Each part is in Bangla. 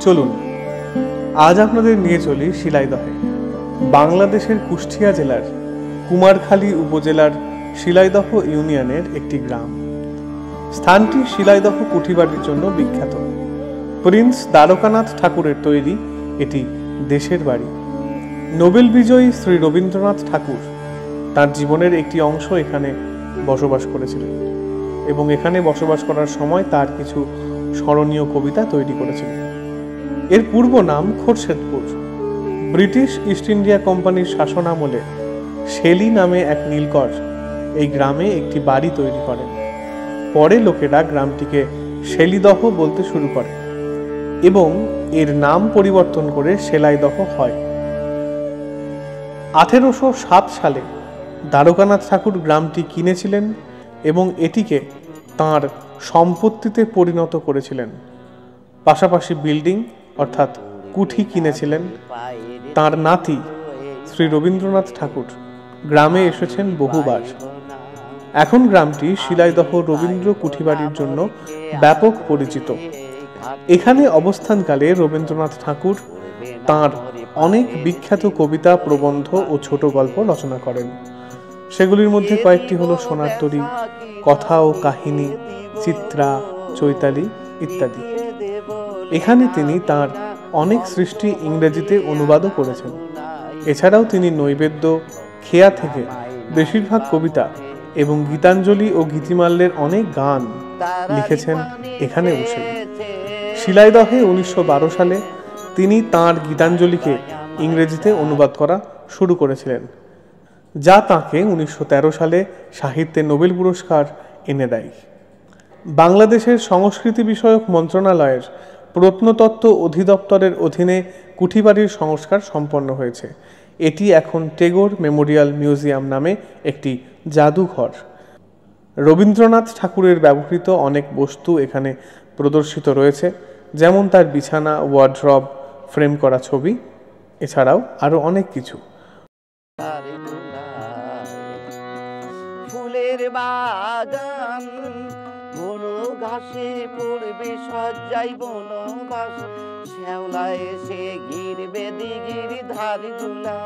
চলুন আজ আপনাদের নিয়ে চলি শিলাইদহে। বাংলাদেশের কুষ্টিয়া জেলার কুমারখালী উপজেলার শিলাইদহ ইউনিয়নের একটি গ্রাম। স্থানটি শিলাইদহ কুঠিবাড়ির জন্য বিখ্যাত। প্রিন্স দ্বারকানাথ ঠাকুরের তৈরি এটি দেশের বাড়ি। নোবেল বিজয়ী শ্রী রবীন্দ্রনাথ ঠাকুর তার জীবনের একটি অংশ এখানে বসবাস করেছিলেন এবং এখানে বসবাস করার সময় তার কিছু স্মরণীয় কবিতা তৈরি করেছিলেন। এর পূর্ব নাম খোরশেদপুর। ব্রিটিশ ইস্ট ইন্ডিয়া কোম্পানির শাসনামলে শেলি নামে এক নীলকর এই গ্রামে একটি বাড়ি তৈরি করেন। পরে লোকেরা গ্রামটিকে শেলিদহ বলতে শুরু করে এবং এর নাম পরিবর্তন করে সেলাইদহ হয়। 1807 সালে দ্বারকানাথ ঠাকুর গ্রামটি কিনেছিলেন এবং এটিকে তাঁর সম্পত্তিতে পরিণত করেছিলেন। পাশাপাশি বিল্ডিং অর্থাৎ কুঠি কিনেছিলেন। তাঁর নাতি শ্রী রবীন্দ্রনাথ ঠাকুর গ্রামে এসেছেন বহুবার। এখন গ্রামটি শিলাইদহ রবীন্দ্র কুঠিবাড়ির জন্য ব্যাপক পরিচিত। এখানে অবস্থানকালে রবীন্দ্রনাথ ঠাকুর তাঁর অনেক বিখ্যাত কবিতা, প্রবন্ধ ও ছোট গল্প রচনা করেন। সেগুলির মধ্যে কয়েকটি হলো সোনার তরী, কথা ও কাহিনী, চিত্রা, চৈতালি ইত্যাদি। এখানে তিনি তাঁর অনেক সৃষ্টি ইংরেজিতে অনুবাদও করেছেন। এছাড়াও তিনি নৈবেদ্য, খেয়া থেকে বেশিরভাগ কবিতা এবং গীতাঞ্জলি ও গীতিমাল্যের অনেক গান লিখেছেন এখানে বসে। শিলাইদহে 1912 সালে তিনি তাঁর গীতাঞ্জলিকে ইংরেজিতে অনুবাদ করা শুরু করেছিলেন, যা তাঁকে 1913 সালে সাহিত্যে নোবেল পুরস্কার এনে দেয়। বাংলাদেশের সংস্কৃতি বিষয়ক মন্ত্রণালয়ের প্রত্নতত্ত্ব অধিদপ্তরের অধীনে কুঠিবাড়ির সংস্কার সম্পন্ন হয়েছে। এটি এখন টেগোর মেমোরিয়াল মিউজিয়াম নামে একটি জাদুঘর। রবীন্দ্রনাথ ঠাকুরের ব্যবহৃত অনেক বস্তু এখানে প্রদর্শিত রয়েছে, যেমন তার বিছানা, ওয়ার্ড্রব, ফ্রেম করা ছবি, এছাড়াও আরো অনেক কিছু। ফুলের বাগান বন ঘাসে পড়বে সজ্জাই বন ঘাস, শ্যাওলা এসে ঘিরবে দিঘির ধারগুলা।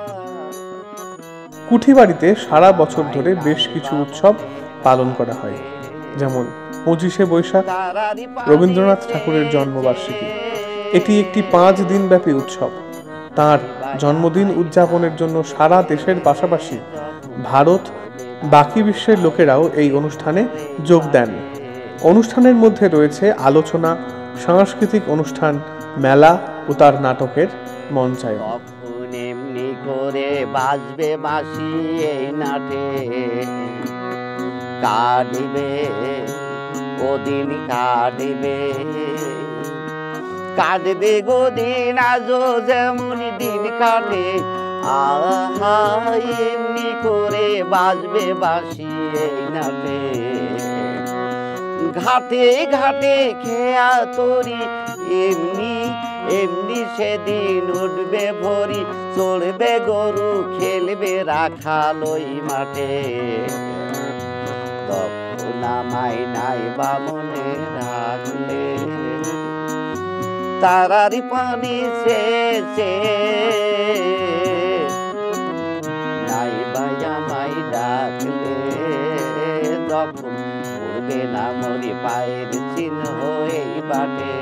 কুঠিবাড়িতে সারা বছর ধরে বেশ কিছু উৎসব পালন করা হয়, যেমন 25শে বৈশাখ, রবীন্দ্রনাথ ঠাকুরের জন্মবার্ষিকী। এটি একটি 5 দিন ব্যাপী উৎসব। তার জন্মদিন উদযাপনের জন্য সারা দেশের পাশাপাশি ভারত, বাকি বিশ্বের লোকেরাও এই অনুষ্ঠানে যোগ দেন। অনুষ্ঠানের মধ্যে রয়েছে আলোচনা, সাংস্কৃতিক অনুষ্ঠান, মেলা ও তার নাটকের মঞ্চায়ন। এমনি করে বাজবে বাঁশি এই নাটে, কাটবে ওদিন কাটবে, কাটবে গো দিন আজও যেমন দিন কাটে। আহা এমনি করে বাজবে বাঁশি এই নাটে, ঘাটে ঘাটে খেয়া তরি এমনি এমনি সেদিন উঠবে ভরি, চড়বে গরু খেলবে রাখাল ওই মাঠে। তখন আমায় নাই বা মনে রাখলে, তারারি পানি শেষে নাই বা আমায় ডাকলে, তখন উঠবে না মরি পায়ের চিহ্ন এই বাটে।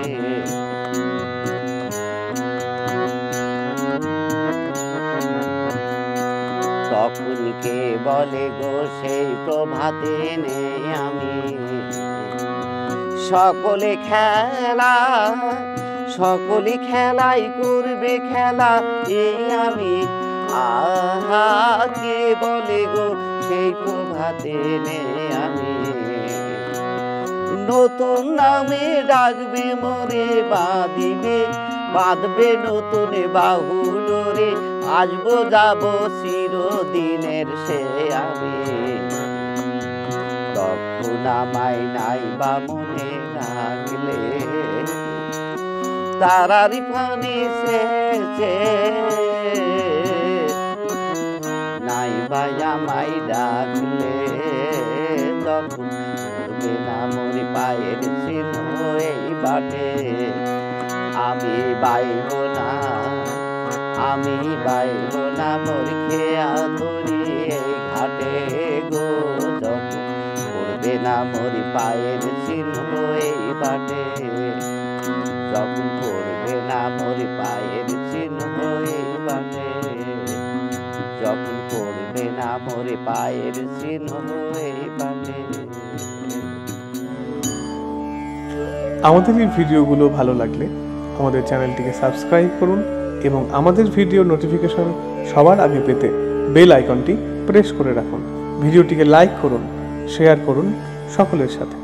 তখন কে বলে গো সেই প্রভাতে নেই আমি, সকলে খেলা সকলে খেলাই করবে খেলা এই আমি। আহা কে বলে গো সেই প্রভাতে নেই আমি, নতুন নামে ডাকবে মোরে বাঁধিবে, বাঁধবে নতুন বাহু ডোরে, আসবো যাবো চিরদিনের সে আমি। তখন আমায় নাই বা মনে রাখলে, তারারি পানি শেষে নাই বা আমায় ডাকলে, তখন উঠবে না মোর পায়ের চিহ্ন এই বাটে। আমি বাইব না, আমি বাইব না মোর খেয়া ধরি এই ঘাটে গো। যখন পড়বে না মোর পায়ের চিহ্ন এই বাটে, যখন পড়বে না মোর পায়ের চিহ্ন এই বাটে, যখন পড়বে না মোর পায়ের চিহ্ন এই বাটে। আমাদের এই ভিডিওগুলো ভালো লাগলে আমাদের চ্যানেলটিকে সাবস্ক্রাইব করুন এবং আমাদের ভিডিও নোটিফিকেশন সবার আগে পেতে বেল আইকনটি প্রেস করে রাখুন। ভিডিওটিকে লাইক করুন, শেয়ার করুন সকলের সাথে।